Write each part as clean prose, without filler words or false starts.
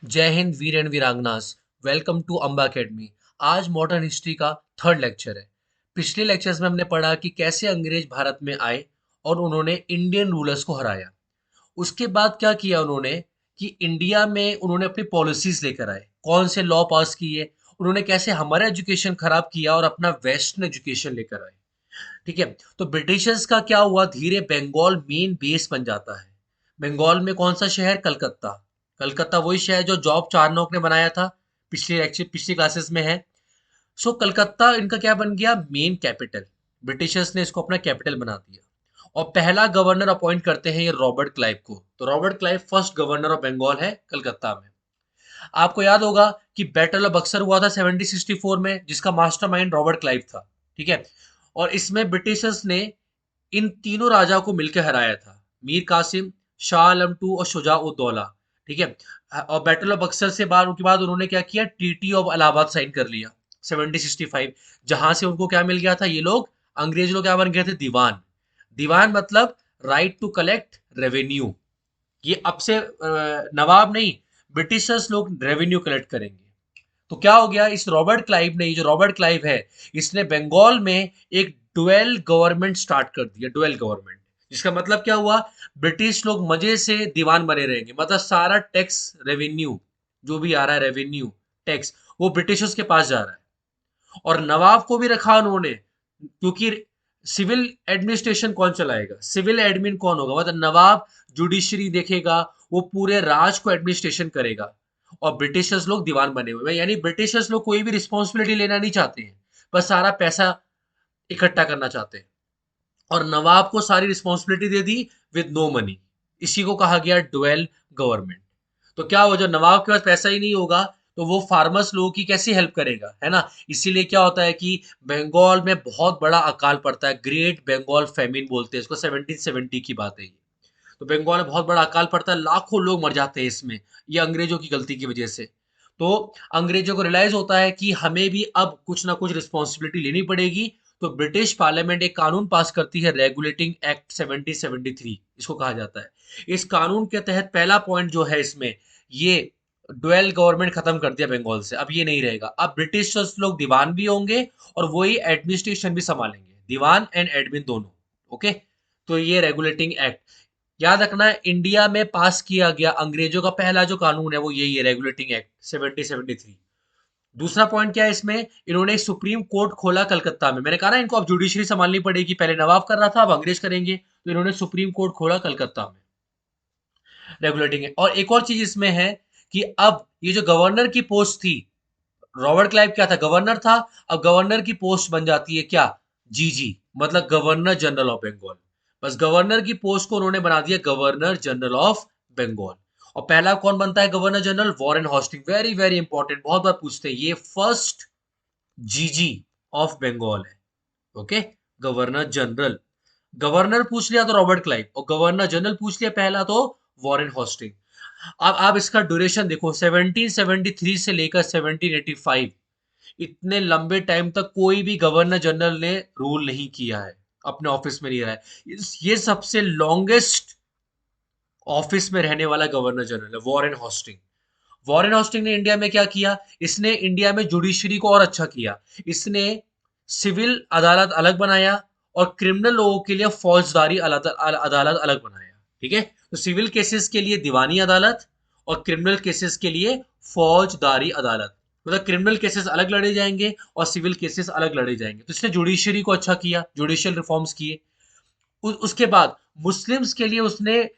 जय हिंद वीर एंड वीरांगनास। Welcome to Amba academy. आज मॉडर्न हिस्ट्री का थर्ड लेक्चर है। पिछले लेक्चर्स में हमने पढ़ा कि कैसे अंग्रेज भारत में आए और उन्होंने इंडियन रूलर्स को हराया। उसके बाद क्या किया उन्होंने कि इंडिया में उन्होंने अपनी पॉलिसीज लेकर आए, कौन से लॉ पास किए, उन्होंने कैसे हमारा एजुकेशन खराब किया और अपना वेस्टर्न एजुकेशन लेकर आए। ठीक है। तो ब्रिटिशर्स का क्या हुआ, धीरे बंगाल मेन बेस बन जाता है। बंगाल में कौन सा शहर? कलकत्ता। कलकत्ता वही शहर जो जॉब चार्नोक ने बनाया था, पिछली क्लासेस में है। सो कलकत्ता इनका क्या बन गया? Main capital. ब्रिटिशर्स ने इसको अपना कैपिटल बना दिया और पहला गवर्नर अपॉइंट करते हैं ये रॉबर्ट क्लाइव को। तो Robert Clive first governor of Bengal है कलकत्ता में। आपको याद होगा कि बैटल ऑफ बक्सर हुआ था 1764 में, जिसका मास्टरमाइंड रॉबर्ट क्लाइव था। ठीक है। और इसमें ब्रिटिशर्स ने इन तीनों राजा को मिलकर हराया था, मीर कासिम, शाह आलम टू और शुजा उद दौला। ठीक है। और बैटल ऑफ बक्सर से बाद उनके बाद उन्होंने क्या किया? ट्रीटी ऑफ इलाहाबाद साइन कर लिया 1765, जहां से उनको क्या मिल गया था? ये लोग अंग्रेज लोग क्या बन गए थे? दीवान। दीवान मतलब राइट टू कलेक्ट रेवेन्यू। ये अब से नवाब नहीं, ब्रिटिशर्स लोग रेवेन्यू कलेक्ट करेंगे। तो क्या हो गया? इस रॉबर्ट क्लाइव ने, ये जो रॉबर्ट क्लाइव है, इसने बंगाल में एक डुअल गवर्नमेंट स्टार्ट कर दिया। डुअल गवर्नमेंट, जिसका मतलब क्या हुआ? ब्रिटिश लोग मजे से दीवान बने रहेंगे, मतलब सारा टैक्स रेवेन्यू जो भी आ रहा है, रेवेन्यू टैक्स, वो ब्रिटिशर्स के पास जा रहा है। और नवाब को भी रखा उन्होंने, क्योंकि सिविल एडमिनिस्ट्रेशन कौन चलाएगा? सिविल एडमिन कौन होगा? मतलब नवाब जुडिशरी देखेगा, वो पूरे राज को एडमिनिस्ट्रेशन करेगा। और ब्रिटिशर्स लोग दीवान बने हुए हैं, यानी ब्रिटिशर्स लोग कोई भी रिस्पॉन्सिबिलिटी लेना नहीं चाहते हैं, बस सारा पैसा इकट्ठा करना चाहते हैं। और नवाब को सारी रिस्पॉन्सिबिलिटी दे दी विद नो मनी। इसी को कहा गया डुअल गवर्नमेंट। तो क्या हो, जो नवाब के पास पैसा ही नहीं होगा तो वो फार्मर्स लोगों की कैसे हेल्प करेगा, है ना? इसीलिए क्या होता है कि बंगाल में बहुत बड़ा अकाल पड़ता है, ग्रेट बंगाल फेमिन बोलते हैं इसको, 1770 की बात है ये। तो बंगाल में बहुत बड़ा अकाल पड़ता है, लाखों लोग मर जाते हैं इसमें, ये अंग्रेजों की गलती की वजह से। तो अंग्रेजों को रियलाइज होता है कि हमें भी अब कुछ ना कुछ रिस्पॉन्सिबिलिटी लेनी पड़ेगी। तो ब्रिटिश पार्लियामेंट एक कानून पास करती है, रेगुलेटिंग एक्ट 1773 इसको कहा जाता है। इस कानून के तहत पहला पॉइंट जो है इसमें, ये डुअल गवर्नमेंट खत्म कर दिया बंगाल से। अब ये नहीं रहेगा, अब ब्रिटिशर्स लोग दीवान भी होंगे और वही एडमिनिस्ट्रेशन भी संभालेंगे, दीवान एंड एडमिन दोनों। ओके। तो ये रेगुलेटिंग एक्ट याद रखना है, इंडिया में पास किया गया अंग्रेजों का पहला जो कानून है वो यही है, रेगुलेटिंग एक्ट 1773। दूसरा पॉइंट क्या है इसमें? इन्होंने सुप्रीम कोर्ट खोला कलकत्ता में। मैंने कहा ना इनको अब जुडिशरी संभालनी पड़ेगी, पहले नवाब कर रहा था, अब अंग्रेज करेंगे, तो इन्होंने सुप्रीम कोर्ट खोला कलकत्ता में। रेगुलेटिंग है। और एक और चीज इसमें है कि अब ये जो गवर्नर की पोस्ट थी, रॉबर्ट क्लाइव क्या था? गवर्नर था। अब गवर्नर की पोस्ट बन जाती है क्या? जीजी, मतलब गवर्नर जनरल ऑफ बंगाल। बस गवर्नर की पोस्ट को उन्होंने बना दिया गवर्नर जनरल ऑफ बंगाल। और पहला कौन बनता है governor general? Warren hoisting. Very very important, बहुत बार पूछते हैं, ये फर्स्ट जीजी ऑफ बंगाल है। ओके। गवर्नर जनरल, गवर्नर पूछ लिया तो रॉबर्ट क्लाइव, और गवर्नर जनरल पूछ लिया पहला तो वॉरेन हॉस्टिंग। अब आप इसका ड्यूरेशन देखो, 1773 से लेकर 1785, इतने लंबे टाइम तक कोई भी गवर्नर जनरल ने रूल नहीं किया है, अपने ऑफिस में नहीं रहा है। ये सबसे लॉन्गेस्ट ऑफिस में रहने वाला गवर्नर जनरल है वॉरेन हॉस्टिंग। वॉरेन हॉस्टिंग ने इंडिया में क्या किया? इसने इंडिया में जुडिशरी को और अच्छा किया। इसने सिविल अदालत अलग बनाया और क्रिमिनल लोगों के लिए फौजदारी अदालत अलग बनाया। ठीक है। तो सिविल केसेस के लिए दीवानी अदालत और क्रिमिनल केसेस के लिए फौजदारी अदालत। मतलब क्रिमिनल केसेस अलग लड़े जाएंगे और सिविल केसेस अलग लड़े जाएंगे। तो इसने जुडिशरी को अच्छा किया, जुडिशियल रिफॉर्म्स किए। उसके बाद मुस्लिम्स के लिए उसने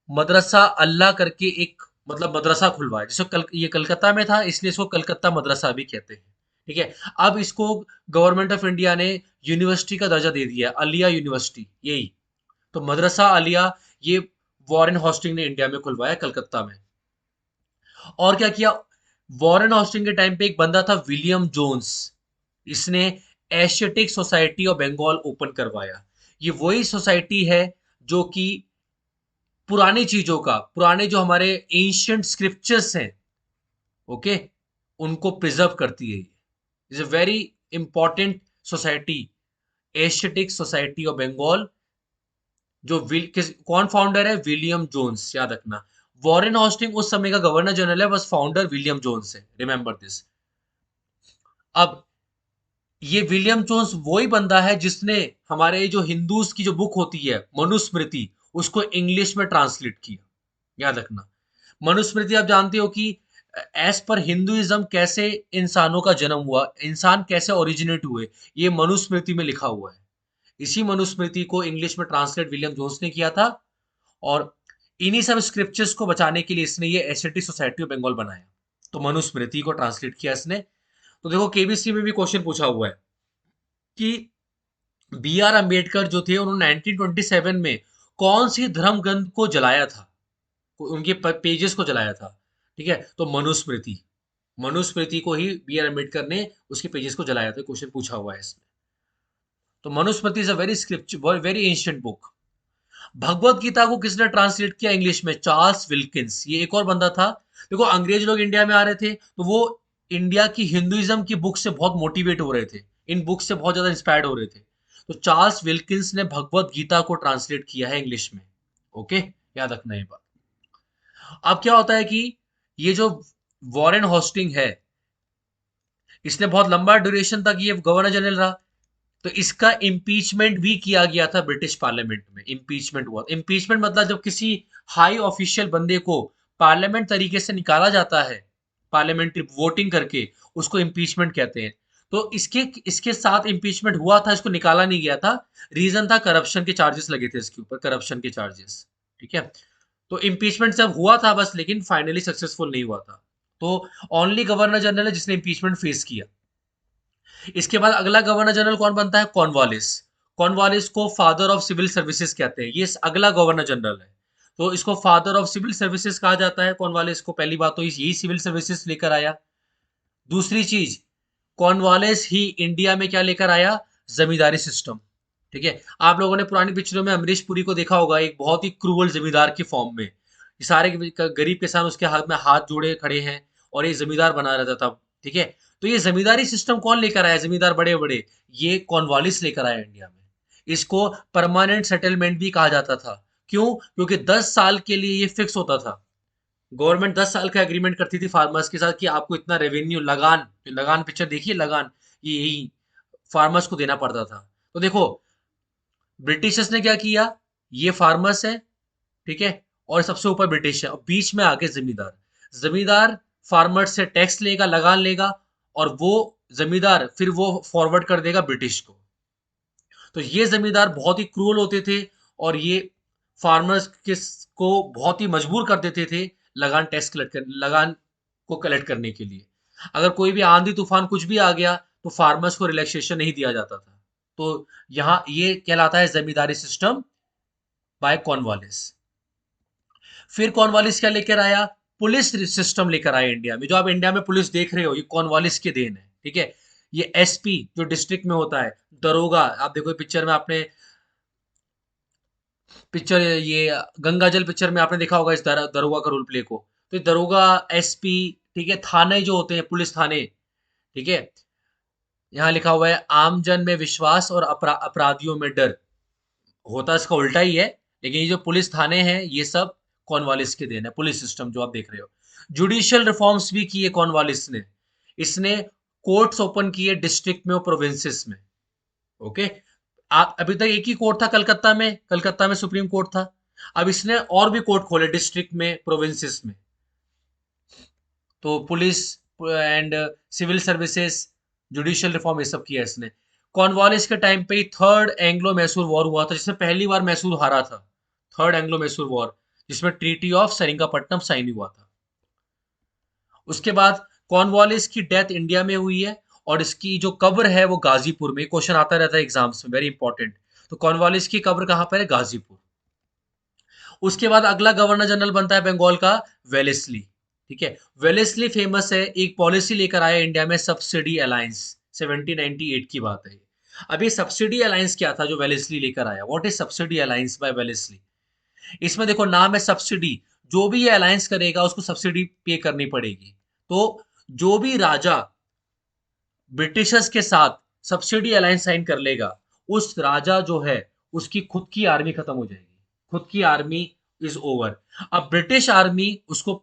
मदरसा अल्लाह करके एक, मतलब मदरसा खुलवाया, जिसको ये कलकत्ता में था इसलिए इसको कलकत्ता मदरसा भी कहते हैं। ठीक है। अब इसको गवर्नमेंट ऑफ इंडिया ने यूनिवर्सिटी का दर्जा दे दिया, अलिया यूनिवर्सिटी, यही। तो मदरसा अलिया, ये वॉरेन हॉस्टिंग ने इंडिया में खुलवाया कलकत्ता में। और क्या किया? वॉरेन हॉस्टिंग के टाइम पे एक बंदा था विलियम जोन्स, इसने Asiatic Society of Bengal open करवाया। ये वही सोसाइटी है जो कि पुरानी चीजों का, पुराने जो हमारे एंशियंट स्क्रिप्चर्स हैं, ओके, उनको प्रिजर्व करती है। ये is a very important society, Asiatic Society of Bengal. जो कौन फाउंडर है? विलियम जोन्स, याद रखना। वॉरेन हॉस्टिंग उस समय का गवर्नर जनरल है, बस फाउंडर विलियम जोन्स है, रिमेंबर दिस। अब ये विलियम जोन्स वही बंदा है जिसने हमारे जो हिंदूज की जो बुक होती है मनुस्मृति, उसको इंग्लिश में ट्रांसलेट किया। याद रखना, मनुस्मृति आप जानते हो कि एज पर हिंदुइज्म कैसे इंसानों का जन्म हुआ, इंसान कैसे ओरिजिनेट हुए, ये मनुस्मृति में लिखा हुआ है। इसी मनुस्मृति को इंग्लिश में ट्रांसलेट विलियम जोन्स ने किया था, और इन्हीं सब स्क्रिप्चर्स को बचाने के लिए इसने ये एसेटिक सोसाइटी ऑफ बंगाल बनाया। तो मनुस्मृति को ट्रांसलेट किया इसने। तो देखो केबीसी में भी क्वेश्चन पूछा हुआ है कि बी आर अम्बेडकर जो थे उन्होंने 1927 में कौन सी धर्म ग्रंथ को जलाया था, उनके पेजेस को जलाया था। ठीक है, तो मनुस्मृति, मनुस्मृति को ही बी आर अम्बेडकर ने उसके पेजेस को जलाया था, क्वेश्चन पूछा हुआ है इसमें। तो Manusmriti is a very scripture, very ancient book. Bhagavad Gita को किसने ट्रांसलेट किया इंग्लिश में? चार्ल्स विल्किंस, ये एक और बंदा था। देखो अंग्रेज लोग इंडिया में आ रहे थे तो वो इंडिया की हिंदुइज्म की बुक से बहुत मोटिवेट हो रहे थे, इन बुक से बहुत ज्यादा इंस्पायर्ड हो रहे थे। तो चार्ल्स विल्किंस ने भगवत गीता को ट्रांसलेट किया है इंग्लिश में। ओके, याद रखना ये बात। अब क्या होता है कि ये जो वॉरेन हॉस्टिंग है, इसने बहुत लंबा ड्यूरेशन तक ये गवर्नर जनरल रहा। तो इसका इम्पीचमेंट भी किया गया था ब्रिटिश पार्लियामेंट में। इम्पीचमेंट हुआ, इम्पीचमेंट मतलब जब किसी हाई ऑफिशियल बंदे को पार्लियामेंट तरीके से निकाला जाता है, पार्लियामेंट्री वोटिंग करके, उसको इम्पीचमेंट कहते हैं। तो इसके इसके साथ इम्पीचमेंट हुआ था, इसको निकाला नहीं गया था। रीजन था करप्शन के चार्जेस लगे थे इसके ऊपर, करप्शन के चार्जेस। ठीक है, तो इम्पीचमेंट जब हुआ था बस, लेकिन फाइनली सक्सेसफुल नहीं हुआ था। तो ओनली गवर्नर जनरल है जिसने इम्पीचमेंट फेस किया। इसके बाद अगला गवर्नर जनरल कौन बनता है? कॉर्नवालिस। कॉर्नवालिस को फादर ऑफ सिविल सर्विसेज कहते हैं, ये अगला गवर्नर जनरल है। तो इसको फादर ऑफ सिविल सर्विसेज कहा जाता है कॉर्नवालिस को। पहली बात तो यही सिविल सर्विसेज लेकर आया। दूसरी चीज, कॉर्नवालिस ही इंडिया में क्या लेकर आया? जमींदारी सिस्टम। ठीक है, आप लोगों ने पुरानी पिक्चरों में अमरीश पुरी को देखा होगा, एक बहुत ही क्रूअल जमींदार के फॉर्म में। ये सारे गरीब किसान उसके हाथ में हाथ जोड़े खड़े हैं, और ये जमींदार बना रहता था। ठीक है, तो ये जमींदारी सिस्टम कौन लेकर आया? जमींदार बड़े बड़े, ये कॉर्नवालिस लेकर आया इंडिया में। इसको परमानेंट सेटलमेंट भी कहा जाता था। क्यों? क्योंकि 10 साल के लिए ये फिक्स होता था। गवर्नमेंट 10 साल का एग्रीमेंट करती थी फार्मर्स के साथ कि आपको इतना रेवेन्यू, लगान, लगान पिक्चर देखिए, लगान, ये यही फार्मर्स को देना पड़ता था। तो देखो ब्रिटिशर्स ने क्या किया, ये फार्मर्स है, ठीक है, और सबसे ऊपर ब्रिटिश है, और बीच में आगे जमींदार। जमींदार फार्मर्स से टैक्स लेगा, लगान लेगा, और वो जमींदार फिर वो फॉरवर्ड कर देगा ब्रिटिश को। तो ये जमींदार बहुत ही क्रूअल होते थे, और ये फार्मर्स को बहुत ही मजबूर कर देते थे लगान टैक्स कलेक्ट कर, लगान को कलेक्ट करने के लिए। अगर कोई भी आंधी तूफान कुछ भी आ गया तो फार्मर्स को रिलैक्सेशन नहीं दिया जाता था। तो यहाँ ये कहलाता है जमींदारी सिस्टम बाय कॉर्नवालिस। फिर कॉर्नवालिस क्या लेकर आया? पुलिस सिस्टम लेकर आया इंडिया में। जो आप इंडिया में पुलिस देख रहे हो, ये कॉर्नवालिस की देन है। ठीक है, ये एसपी जो डिस्ट्रिक्ट में होता है, दरोगा, आप देखो पिक्चर में, आपने पिक्चर ये गंगाजल पिक्चर में आपने देखा होगा इस दरोगा का रोल प्ले को। तो ये दरोगा, एसपी, ठीक है, थाने जो होते हैं, पुलिस थाने। ठीक है, यहाँ लिखा हुआ है आमजन में विश्वास और अपराधियों में डर। होता इसका उल्टा ही है, लेकिन ये जो पुलिस थाने हैं ये सब कॉर्नवालिस के देन है, पुलिस सिस्टम जो आप देख रहे हो। जुडिशियल रिफॉर्म्स भी किए कॉर्नवालिस ने। इसने कोर्ट्स ओपन किए डिस्ट्रिक्ट में और प्रोविंसेस में। ओके, आप अभी तक एक ही कोर्ट था कलकत्ता में, कलकत्ता में सुप्रीम कोर्ट था। अब इसने और भी कोर्ट खोले डिस्ट्रिक्ट में, प्रोविंसेस में। तो police and civil services, judicial reform, ये सब किया इसने। कॉर्नवालिस के टाइम पे ही थर्ड एंग्लो मैसूर वॉर हुआ था, जिसमें पहली बार मैसूर हारा था। थर्ड एंग्लो मैसूर वॉर, जिसमें ट्रीटी ऑफ सेरिंगापट्टनम साइन हुआ था। उसके बाद कॉर्नवालिस की डेथ इंडिया में हुई है, और इसकी जो कब्र है वो गाजीपुर में। क्वेश्चन आता रहता है एग्जाम्स में, वेरी इंपॉर्टेंट। तो कॉर्नवालिस की कब्र कहाँ पर है? गाजीपुर। उसके बाद अगला गवर्नर जनरल बनता है बंगाल का वेलेस्ली। ठीक है, वेलेस्ली फेमस है, एक पॉलिसी लेकर आया इंडिया में, सब्सिडी अलायंस। 1798 की बात है। अब ये सब्सिडी अलायंस क्या था जो वेलेस्ली लेकर आया? What is subsidy alliance by Wellesley? इसमें देखो नाम है सब्सिडी, जो भी ये अलायंस करेगा उसको सब्सिडी पे करनी पड़ेगी। तो जो भी राजा ब्रिटिशर्स के साथ सब्सिडी अलायंस साइन कर लेगा, उस राजा जो है उसकी खुद की आर्मी खत्म हो जाएगी। खुद की आर्मी इज ओवर। अब ब्रिटिश आर्मी उसको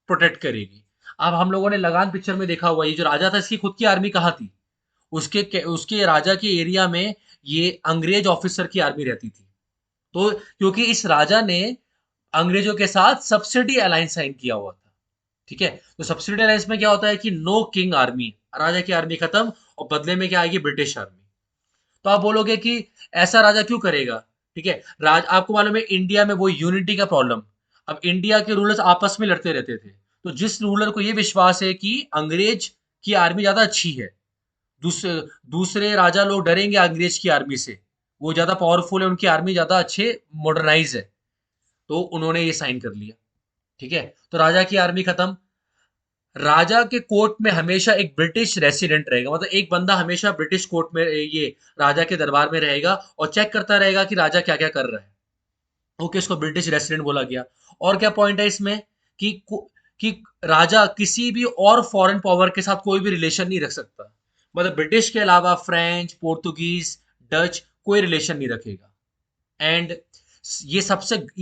प्रोटेक्ट करेगी। अब हम लोगों ने लगान पिक्चर में देखा हुआ, ये जो राजा था इसकी खुद की आर्मी कहाँ थी? उसके राजा के एरिया में ये अंग्रेज ऑफिसर की आर्मी रहती थी। तो क्योंकि इस राजा ने अंग्रेजों के साथ सब्सिडी अलायंस साइन किया हुआ था, ठीक है। तो सब्सिडी अलायंस में क्या होता है कि नो किंग आर्मी, राजा की आर्मी खत्म और बदले में क्या आएगी? British army. तो आप बोलोगे कि ऐसा राजा क्यों करेगा? ठीक है, राज आपको मालूम है इंडिया में वो यूनिटी का प्रॉब्लम। अब इंडिया के रूलर्स आपस में लड़ते रहते थे, तो जिस रूलर को ये विश्वास है कि अंग्रेज की आर्मी ज्यादा अच्छी है, दूसरे दूसरे राजा लोग डरेंगे अंग्रेज की आर्मी से, वो ज्यादा पावरफुल है, उनकी आर्मी ज्यादा अच्छे मॉडर्नाइज है, तो उन्होंने ये साइन कर लिया। ठीक है, तो राजा की आर्मी खत्म। राजा के कोर्ट में हमेशा एक ब्रिटिश रेसिडेंट रहेगा, मतलब एक बंदा हमेशा ब्रिटिश कोर्ट में, ये राजा के दरबार में रहेगा और चेक करता रहेगा कि राजा क्या क्या कर रहा है। ओके, इसको ब्रिटिश रेसिडेंट बोला गया। और क्या पॉइंट है इसमें कि कि राजा किसी भी और फॉरेन पावर के साथ कोई भी रिलेशन नहीं रख सकता, मतलब ब्रिटिश के अलावा फ्रेंच, पोर्तुगीज, डच कोई रिलेशन नहीं रखेगा। एंड ये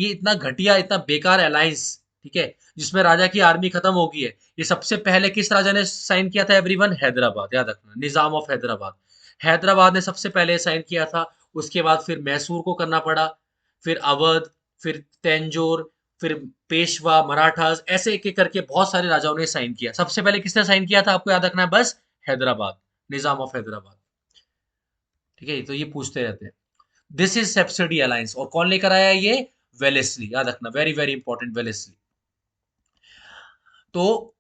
इतना घटिया, इतना बेकार अलायंस, ठीक है, जिसमें राजा की आर्मी खत्म हो गई है, ये सबसे पहले किस राजा ने साइन किया था? एवरीवन, हैदराबाद, याद रखना, निजाम ऑफ हैदराबाद। हैदराबाद ने सबसे पहले साइन किया था। उसके बाद फिर मैसूर को करना पड़ा, फिर अवध, फिर तंजौर, फिर पेशवा, मराठास, ऐसे एक एक करके बहुत सारे राजाओं ने साइन किया। सबसे पहले किसने साइन किया था आपको याद रखना है बस, हैदराबाद, निजाम ऑफ हैदराबाद। ठीक है, तो ये पूछते रहते हैं। दिस इज सब्सिडी अलायंस, और कौन लेकर आया ये? वेलेस्ली, याद रखना, वेरी वेरी इंपॉर्टेंट, वेलेस्ली। तो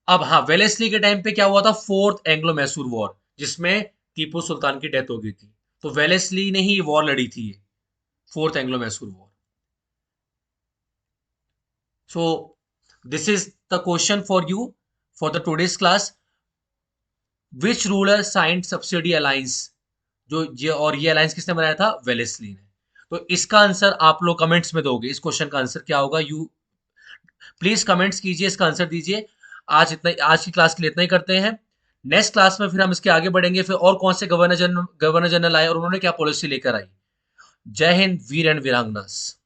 अब हाँ, वेलेस्ली के टाइम पे क्या हुआ था? फोर्थ एंग्लो मैसूर वॉर, जिसमें टीपू सुल्तान की डेथ हो गई थी। तो वेलेस्ली ने ही वॉर लड़ी थी, ये fourth Anglo Mysore war. So this is the question for you for the today's class. Which ruler signed subsidy alliance? जो ये अलायंस किसने बनाया था? वेलेस्ली ने। तो इसका आंसर आप लोग कमेंट्स में दोगे, इस क्वेश्चन का आंसर क्या होगा? यू प्लीज कमेंट्स कीजिए, इसका आंसर दीजिए। आज की क्लास के लिए इतना ही करते हैं। नेक्स्ट क्लास में फिर हम इसके आगे बढ़ेंगे, फिर और कौन से गवर्नर जनरल आए और उन्होंने क्या पॉलिसी लेकर आई। जय हिंद वीर एंड वीरांगनास।